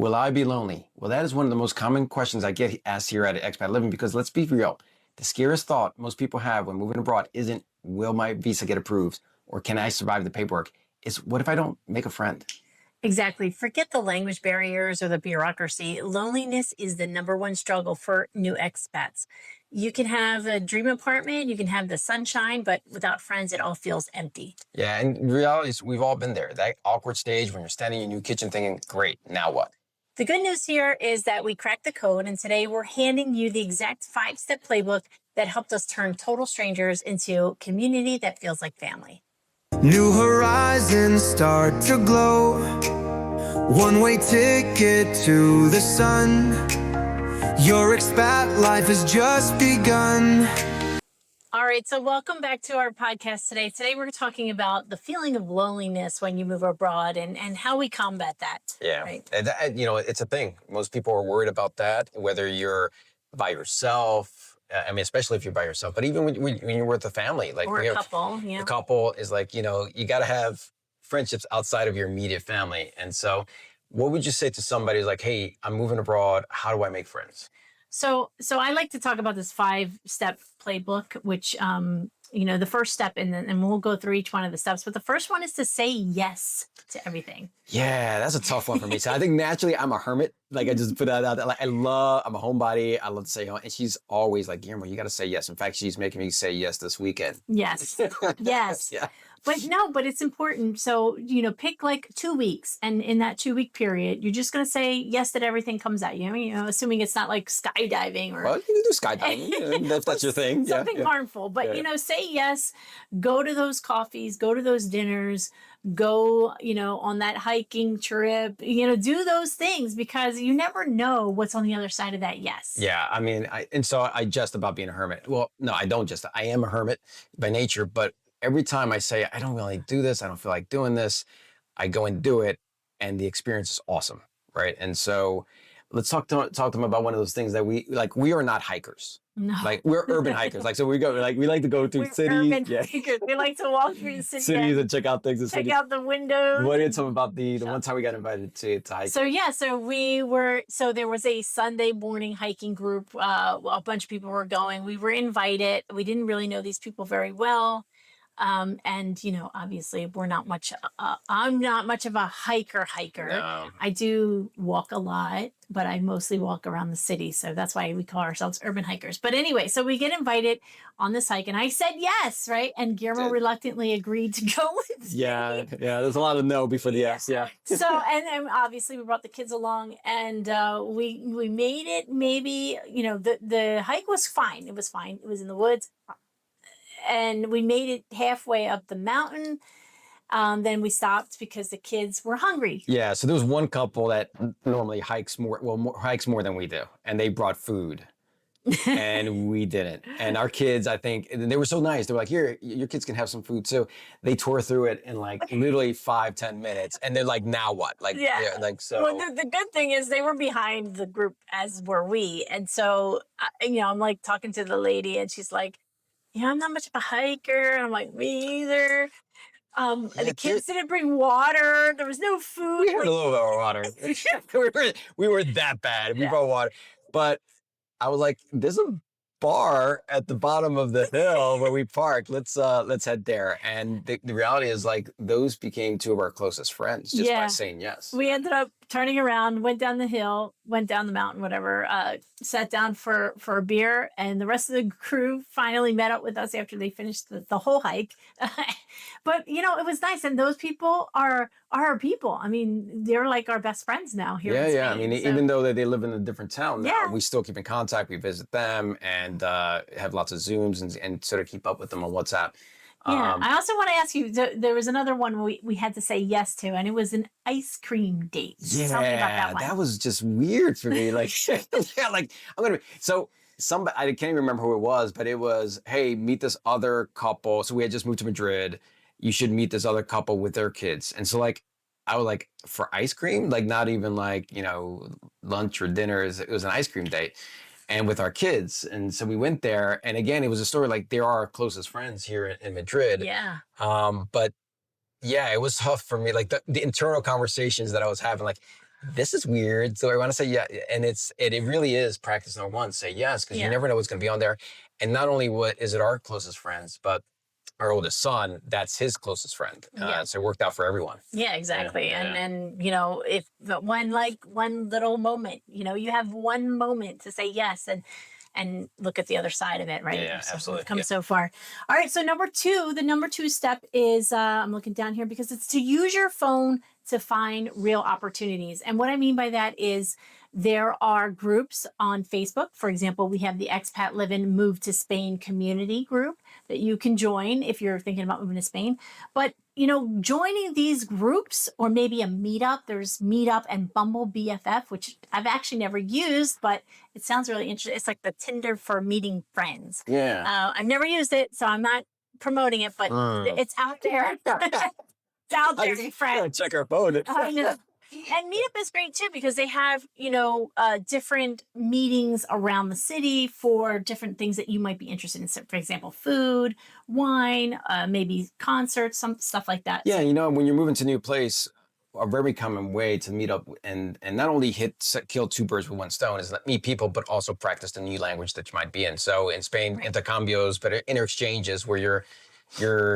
Will I be lonely? Well, that is one of the most common questions I get asked here at Expat Living because let's be real. The scariest thought most people have when moving abroad isn't, will my visa get approved or can I survive the paperwork? It's what if I don't make a friend? Exactly. Forget the language barriers or the bureaucracy. Loneliness is the number one struggle for new expats. You can have a dream apartment, you can have the sunshine, but without friends, it all feels empty. Yeah, and reality is we've all been there. That awkward stage when you're standing in your new kitchen thinking, great, now what? The good news here is that we cracked the code, and today we're handing you the exact 5-step playbook that helped us turn total strangers into community that feels like family. New horizons start to glow. One-way ticket to the sun. Your expat life has just begun. All right, so welcome back to our podcast today. Today we're talking about the feeling of loneliness when you move abroad and how we combat that. Yeah, Right? and it's a thing. Most people are worried about that, whether you're by yourself. I mean, especially if you're by yourself, but even when you're with a family, like Or a couple, yeah. a couple is like, you got to have friendships outside of your immediate family. And so what would you say to somebody who's like, hey, I'm moving abroad. How do I make friends? So I like to talk about this 5-step playbook, which, the first step, and we'll go through each one of the steps, but the first one is to say yes to everything. Yeah, that's a tough one for me. So I think naturally I'm a hermit. Like I just put that out there. Like I'm a homebody. I love to say, and she's always like, Guillermo, you got to say yes. In fact, she's making me say yes this weekend. Yes. Yes. Yeah. But it's important. So, pick like 2 weeks. And in that 2-week period, you're just going to say yes that everything comes at you. Assuming it's not like skydiving or. Well, you can do skydiving if that's your thing. Something harmful. But, say yes, go to those coffees, go to those dinners, go, on that hiking trip, do those things because you never know what's on the other side of that yes. Yeah. I mean, I jest about being a hermit. Well, no, I don't just. I am a hermit by nature, but every time I say, I don't really do this, I don't feel like doing this, I go and do it, and the experience is awesome, right? And so let's talk to them about one of those things that we are not hikers. No. Like we're urban hikers. Like, so we like to go through cities. Urban hikers. We like to walk through the city. Cities and check out things. Check out the windows. What did some about the one time we got invited to hike? So there was a Sunday morning hiking group. A bunch of people were going. We were invited. We didn't really know these people very well. And obviously we're not much, I'm not much of a hiker. No. I do walk a lot, but I mostly walk around the city. So that's why we call ourselves urban hikers. But anyway, so we get invited on this hike and I said yes, right? And Guillermo reluctantly agreed to go with me. Yeah. There's a lot of no before the yes. Yeah. So, and obviously we brought the kids along and, we made it maybe, the hike was fine. It was fine. It was in the woods. And we made it halfway up the mountain. Then we stopped because the kids were hungry. Yeah. So there was one couple that normally hikes more than we do. And they brought food and we didn't. And our kids, I think, and they were so nice. They were like, here, your kids can have some food too. They tore through it in like literally 5-10 minutes. And they're like, now what? Like, so. Well, the good thing is they were behind the group as were we. And so, I'm like talking to the lady and she's like, I'm not much of a hiker. I'm like, me either. The kids didn't bring water. There was no food. We had a little bit of water. we were that bad. We brought water. But I was like, there's a bar at the bottom of the hill where we parked. Let's head there. And the reality is like those became two of our closest friends just by saying yes. We ended up turning around, went down the hill, went down the mountain, whatever, sat down for a beer, and the rest of the crew finally met up with us after they finished the whole hike. But, it was nice. And those people are our people. I mean, they're like our best friends now here in Spain. I mean, even though they live in a different town now, we still keep in contact. We visit them and have lots of Zooms and sort of keep up with them on WhatsApp. Yeah, I also want to ask you, there was another one we had to say yes to, and it was an ice cream date. Yeah, tell me about that one. That was just weird for me. Like, somebody, I can't even remember who it was, but it was, hey, meet this other couple. So we had just moved to Madrid. You should meet this other couple with their kids. And so like, I was like, for ice cream? Like not even like, lunch or dinner. It was an ice cream date. And with our kids. And so we went there. And again, it was a story like they're our closest friends here in Madrid. Yeah. But yeah, it was tough for me. Like the internal conversations that I was having, like, this is weird. So I want to say yeah. And it really is practice number one. Say yes, because you Yeah. never know what's going to be on there. And not only what is it our closest friends, but our oldest son, that's his closest friend. Yeah. So it worked out for everyone. Yeah, exactly. Yeah, And you know, if but one little moment, you know, you have one moment to say yes and look at the other side of it, right? Yeah, So absolutely. we've come Yeah. so far. All right, so the number two step is I'm looking down here because it's to use your phone to find real opportunities. And what I mean by that is there are groups on Facebook. For example, we have the Expat Livin Move to Spain community group that you can join if you're thinking about moving to Spain. But you know, joining these groups or maybe a meetup, there's Meetup and Bumble BFF, which I've actually never used, but it sounds really interesting. It's like the Tinder for meeting friends. Yeah. I've never used it, so I'm not promoting it, but it's out there. It's out there, friends. Check our phone. I know. And Meetup is great too because they have, you know, different meetings around the city for different things that you might be interested in. So, for example, food, wine, maybe concerts, some stuff like that. Yeah, you know, when you're moving to a new place, a very common way to meet up and not only kill two birds with one stone is meet people, but also practice the new language that you might be in. So in Spain, Right. intercambios, but interchanges where you're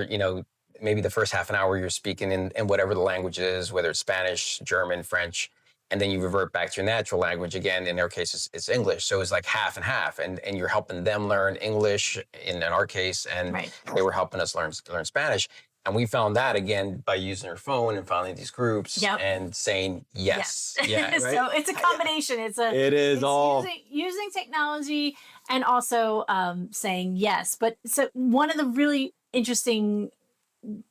you know, maybe the first half an hour you're speaking in whatever the language is, whether it's Spanish, German, French, and then you revert back to your natural language again. In their case, it's English. So it's like half and half, and you're helping them learn English in our case, and Right. they were helping us learn Spanish. And we found that again by using our phone and finding these groups Yep. and saying yes. Yeah, right? So it's a combination. It's using technology and also saying yes. But so one of the really interesting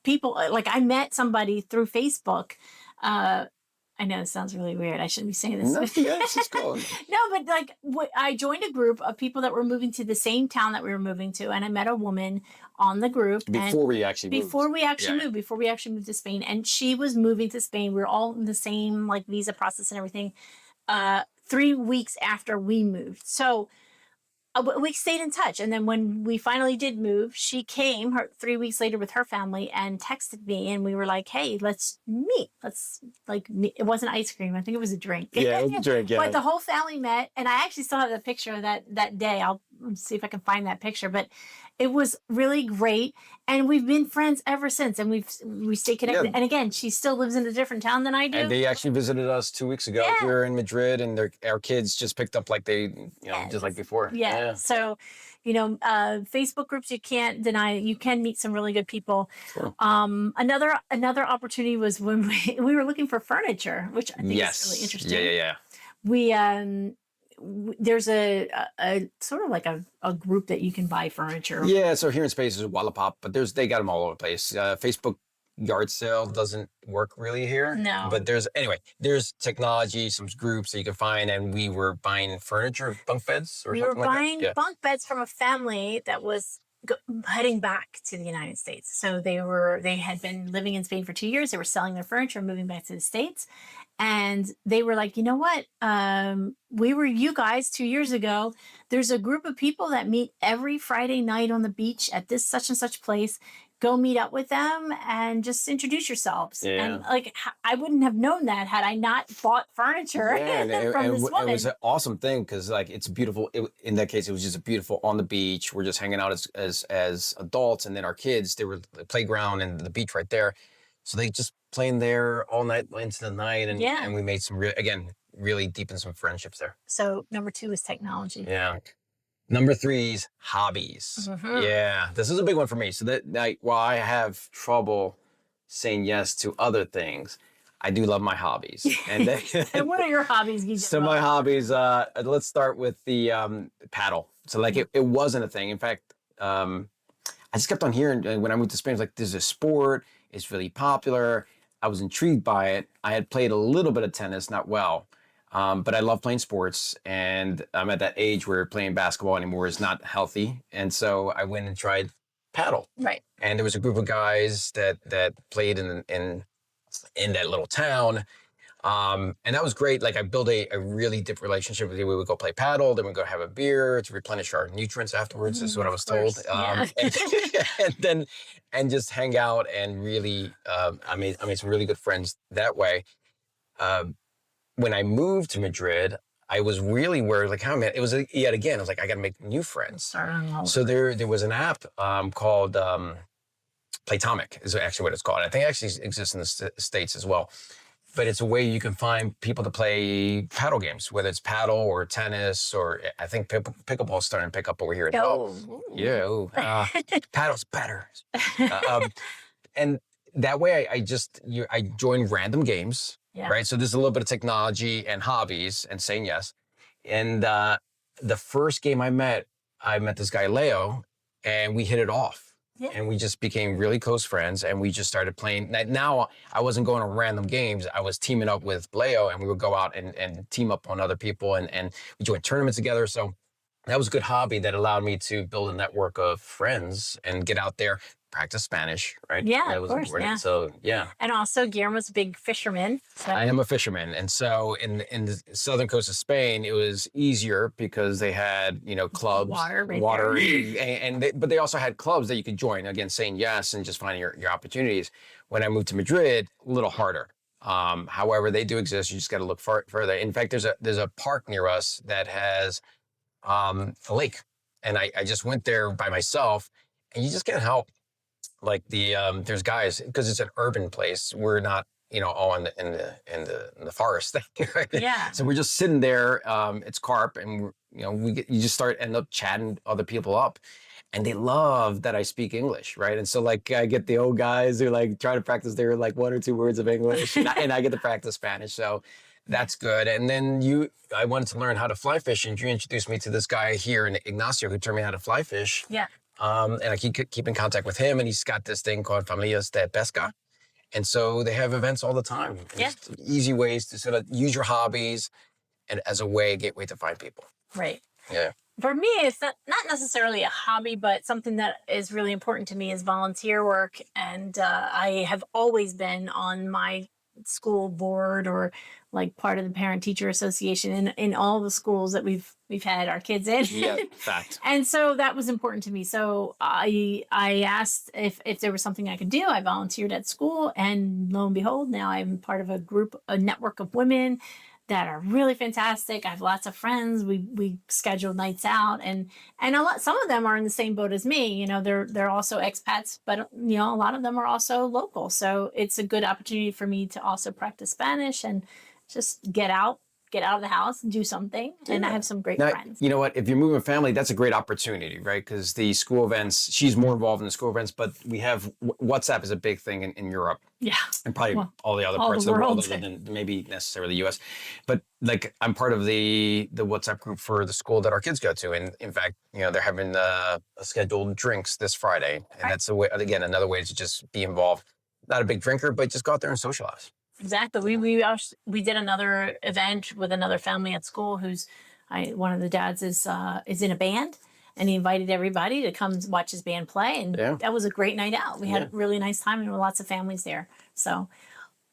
people, like I met somebody through Facebook. I know it sounds really weird. I shouldn't be saying this. No, yeah, it's just cool. No, but like I joined a group of people that were moving to the same town that we were moving to, and I met a woman on the group Before we actually moved. before we actually Yeah. moved, before we actually moved to Spain, and she was moving to Spain. We were all in the same like visa process and everything. 3 weeks after we moved, so we stayed in touch. And then when we finally did move, she came 3 weeks later with her family and texted me, and we were like, "Hey, let's meet. Let's like meet." It wasn't ice cream. I think it was a drink. Yeah, it was a drink. Yeah. But the whole family met, and I actually still have the picture of that day. I'll see if I can find that picture. But it was really great, and we've been friends ever since. And we stay connected. Yeah. And again, she still lives in a different town than I do. And they actually visited us 2 weeks ago Yeah. here in Madrid, and our kids just picked up like they, you know, Yeah, just like before. Yeah. So, you know, Facebook groups, you can't deny it. You can meet some really good people. Sure. Another opportunity was when we were looking for furniture, which I think Yes. is really interesting. Yeah. We there's a sort of like a group that you can buy furniture. Yeah, so here in Spain is Wallapop, but they got them all over the place. Facebook yard sale doesn't work really here. No. But there's technology, some groups that you can find, and we were buying furniture, bunk beds or We were something like that. buying Yeah. bunk beds from a family that was heading back to the United States. So they had been living in Spain for 2 years. They were selling their furniture, and moving back to the States. And they were like, you know what? We were you guys 2 years ago. There's a group of people that meet every Friday night on the beach at this such and such place. Go meet up with them and just introduce yourselves. Yeah. And like, I wouldn't have known that had I not bought furniture Yeah, and from this woman. it was an awesome thing because like it's beautiful. In that case, it was just a beautiful on the beach. We're just hanging out as adults, and then our kids, they were the playground and the beach right there. So they just playing there all night into the night, and Yeah. and we made some really deepened some friendships there. So number 2 is technology. Yeah. Number 3 is hobbies. Mhm. Yeah, this is a big one for me. So that like while I have trouble saying yes to other things, I do love my hobbies. And And what are your hobbies, Guillermo? so my hobbies, let's start with the paddle. So like it wasn't a thing. In fact, I just kept on hearing when I moved to Spain, it was like there's a sport, it's really popular. I was intrigued by it. I had played a little bit of tennis, not well. But I love playing sports, and I'm at that age where playing basketball anymore is not healthy. And so I went and tried paddle. Right. And there was a group of guys that played in that little town. And that was great. Like I built a really deep relationship with you. We would go play paddle, then we'd go have a beer to replenish our nutrients afterwards, is what I was told. Of course, yeah. And just hang out and really, I made some really good friends that way. when I moved to Madrid, I was really worried, like, how man, it was yet again, I was like, I got to make new friends. Start on all So there was an app called Playtomic is actually what it's called. I think it actually exists in the States as well. But it's a way you can find people to play paddle games, whether it's paddle or tennis, or I think pickleball's starting to pick up over here as well. Oh. Yeah, paddle's better. And that way I join random games, Yeah. right? So there's a little bit of technology and hobbies and saying yes. And the first game I met this guy, Leo, and we hit it off. Yeah. And we just became really close friends, and we just started playing. Now I wasn't going to random games. I was teaming up with Leo, and we would go out and team up on other people, and we joined tournaments together. So that was a good hobby that allowed me to build a network of friends and get out there, practice Spanish, right? Yeah, that of was course, important. yeah. So yeah. And also Guillermo's a big fisherman. So. I am a fisherman, and so in the southern coast of Spain, it was easier because they had clubs, Water right but they also had clubs that you could join. Again, saying yes and just finding your opportunities. When I moved to Madrid, a little harder. However, they do exist. You just got to look further. In fact, there's a park near us that has a lake, and I just went there by myself, and you just can't help. Like there's guys, because it's an urban place. We're not, all in the forest thing, right? Yeah. So we're just sitting there. It's carp, and you just end up chatting other people up, and they love that I speak English, right? And so like I get the old guys who like try to practice their like 1 or 2 words of English, and I get to practice Spanish. So that's good. And then I wanted to learn how to fly fish, and you introduced me to this guy here in Ignacio who taught me how to fly fish. Yeah. And I keep in contact with him, and he's got this thing called Familias de Pesca. And so they have events all the time. Yeah. Just easy ways to sort of use your hobbies and as a gateway to find people. Right. Yeah. For me, it's not necessarily a hobby, but something that is really important to me is volunteer work. And I have always been on my school board or like part of the parent teacher association in all the schools that we've had our kids in. Yeah, fact. And so that was important to me. So I asked if there was something I could do. I volunteered at school, and lo and behold, now I'm part of a network of women that are really fantastic. I have lots of friends. We schedule nights out, and some of them are in the same boat as me. They're also expats, but a lot of them are also local. So it's a good opportunity for me to also practice Spanish and just get out of the house and do something. Yeah. And I have some great friends. You know what? If you're moving family, that's a great opportunity, right? Because the school events, she's more involved in the school events, but we have WhatsApp is a big thing in Europe. Yeah. And probably all the other parts of the world other than maybe necessarily the US. But like I'm part of the WhatsApp group for the school that our kids go to. And in fact, they're having scheduled drinks this Friday. And that's another way to just be involved. Not a big drinker, but just go out there and socialize. Exactly. We did another event with another family at school one of the dads is in a band, and he invited everybody to come watch his band play, and that was a great night out. We had a really nice time, and there were lots of families there. So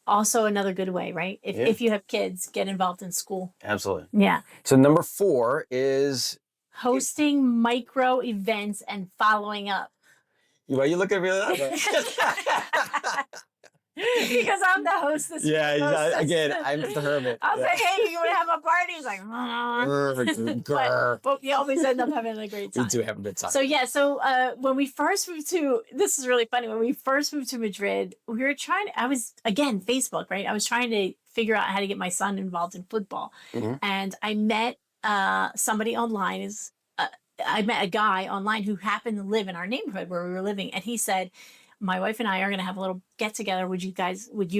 also another good way, right? If you have kids, get involved in school. Absolutely. Yeah. So number 4 is hosting micro events and following up. Why are you looking at me like that? Because I'm the hostess. Again, I'm the hermit. I was like, hey, you want to have a party? He's like, but we always end up having a great time. We do have a good time. So when we first moved this is really funny. When we first moved to Madrid, we were I was, again, Facebook, right? I was trying to figure out how to get my son involved in football. Mm-hmm. And I met somebody online. I met a guy online who happened to live in our neighborhood where we were living. And he said, my wife and I are going to have a little get together. Would you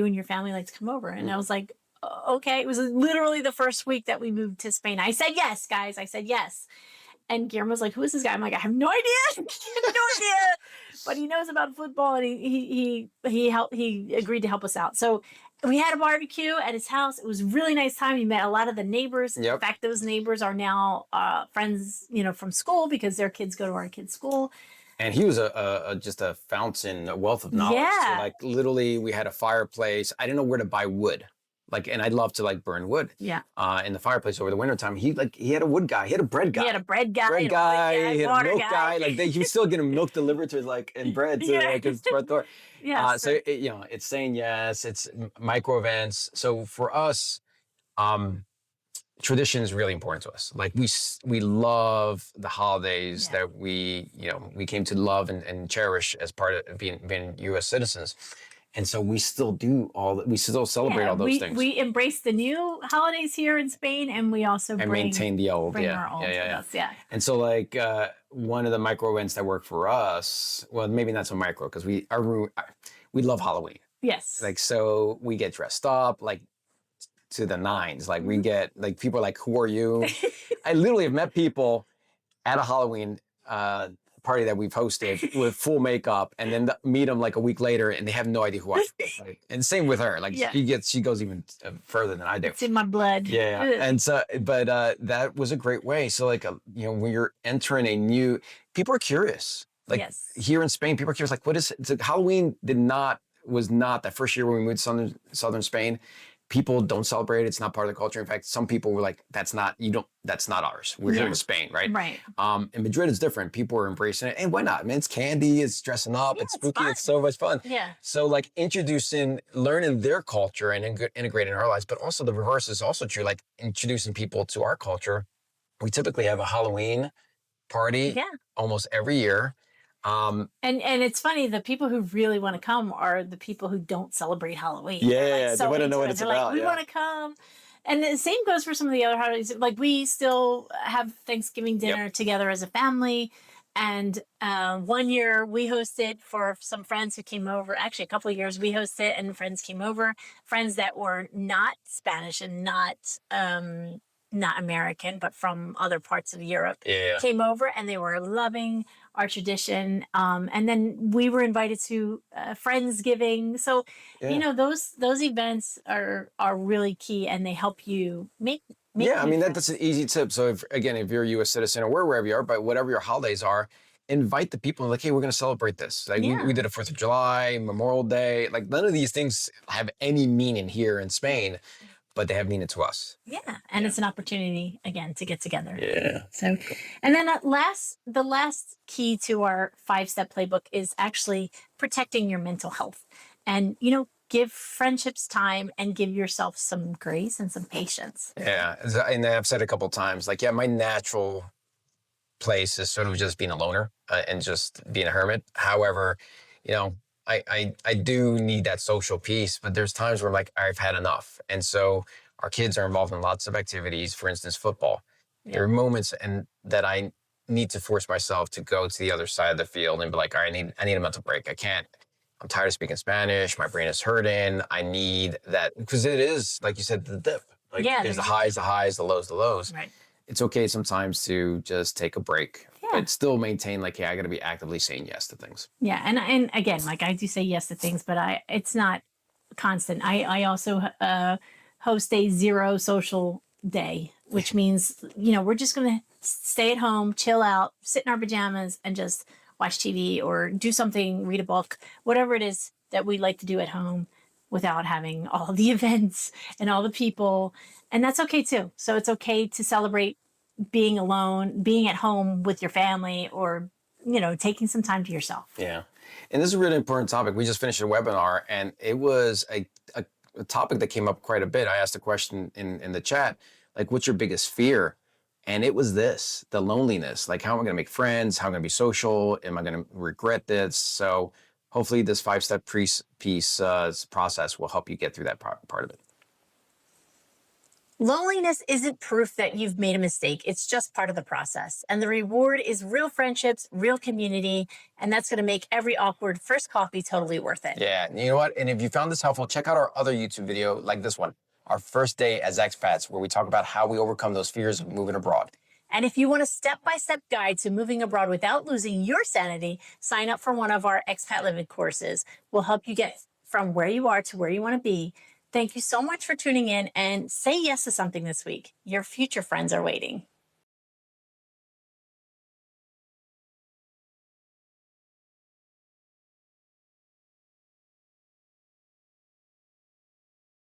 and your family like to come over? And I was like, okay. It was literally the first week that we moved to Spain. I said, yes, guys. I said, yes. And Guillermo was like, who is this guy? I'm like, I have no idea. I have no idea. But he knows about football, and he agreed to help us out. So we had a barbecue at his house. It was a really nice time. He met a lot of the neighbors. Yep. In fact, those neighbors are now friends, from school, because their kids go to our kids' school. And he was just a fountain, a wealth of knowledge. Yeah. So like literally we had a fireplace. I didn't know where to buy wood. And I'd love to burn wood. Yeah. In the fireplace over the wintertime. He had a wood guy. He had a bread guy. He had a bread guy. He had a milk guy. He was still getting milk delivered to his and bread to his front door. Yeah. So it's saying yes. It's micro events. So for us, tradition is really important to us. Like we love the holidays Yeah. that we came to love and cherish as part of being U.S. citizens. And so we still do we still celebrate Yeah, all those things we embrace the new holidays here in Spain, and we also and maintain the old. bring Yeah. our old with us. Yeah. And so like one of the micro events that work for us, well, maybe not so micro because we love Halloween. Yes. Like, so we get dressed up like to the nines. Like we get like people are like, who are you? I literally have met people at a Halloween party that we've hosted with full makeup, and then meet them like a week later, and they have no idea who I am. Like, and same with her. Like Yeah. she goes even further than I do. It's in my blood. Yeah. And so, but that was a great way. So like, when you're entering people are curious. Like Yes. here in Spain, people are curious. Like, what is it? Halloween was not that first year when we moved to southern Spain. People don't celebrate it. It's not part of the culture. In fact, some people were like, that's not ours. We're here in Spain, right? Right. In Madrid, it's different. People are embracing it. And why not? I mean, it's candy, it's dressing up, Yeah, it's it's spooky, fun. it's so much fun. Yeah. So like learning their culture and integrating our lives, but also the reverse is also true. Like introducing people to our culture. We typically have a Halloween party almost every year. And it's funny, the people who really want to come are the people who don't celebrate Halloween. Yeah, they want to know what it's They're about. like, we want to come. And the same goes for some of the other holidays. Like we still have Thanksgiving dinner together as a family. And 1 year we hosted for some friends who came over. Actually, a couple of years we hosted and friends came over. Friends that were not Spanish and not American, but from other parts of Europe came over, and they were loving our tradition. And then we were invited to Friendsgiving. So, those events are really key, and they help you make I mean, friends. that's an easy tip. So if you're a U.S. citizen or wherever you are, but whatever your holidays are, invite the people like, hey, we're going to celebrate this. Like we did a 4th of July, Memorial Day. Like none of these things have any meaning here in Spain, but they have meaning to us. Yeah. And it's an opportunity again to get together. Yeah. So, and then the last key to our 5-step playbook is actually protecting your mental health, and, give friendships time and give yourself some grace and some patience. Yeah. And I've said a couple of times, like, my natural place is sort of just being a loner and just being a hermit. However, I do need that social piece, but there's times where like I've had enough. And so our kids are involved in lots of activities, for instance, football. Yeah. There are moments that I need to force myself to go to the other side of the field and be like, all right, I need a mental break. I'm tired of speaking Spanish. My brain is hurting. I need that, because it is, like you said, the dip. Like there's the highs, the lows. Right. It's okay sometimes to just take a break, but still maintain like, I got to be actively saying yes to things. Yeah. And again, like I do say yes to things, but it's not constant. I also host a 0 social day, which means, we're just going to stay at home, chill out, sit in our pajamas and just watch TV or do something, read a book, whatever it is that we like to do at home without having all the events and all the people. And that's okay too. So it's okay to celebrate being alone, being at home with your family, or, taking some time to yourself. Yeah. And this is a really important topic. We just finished a webinar, and it was a topic that came up quite a bit. I asked a question in the chat, like, what's your biggest fear? And it was the loneliness. Like, how am I going to make friends? How am I going to be social? Am I going to regret this? So hopefully this 5-step process will help you get through that part of it. Loneliness isn't proof that you've made a mistake. It's just part of the process. And the reward is real friendships, real community, and that's going to make every awkward first coffee totally worth it. Yeah, you know what? And if you found this helpful, check out our other YouTube video like this one, our first day as expats, where we talk about how we overcome those fears of moving abroad. And if you want a step-by-step guide to moving abroad without losing your sanity, sign up for one of our Expat Livin courses. We'll help you get from where you are to where you want to be. Thank you so much for tuning in, and say yes to something this week. Your future friends are waiting.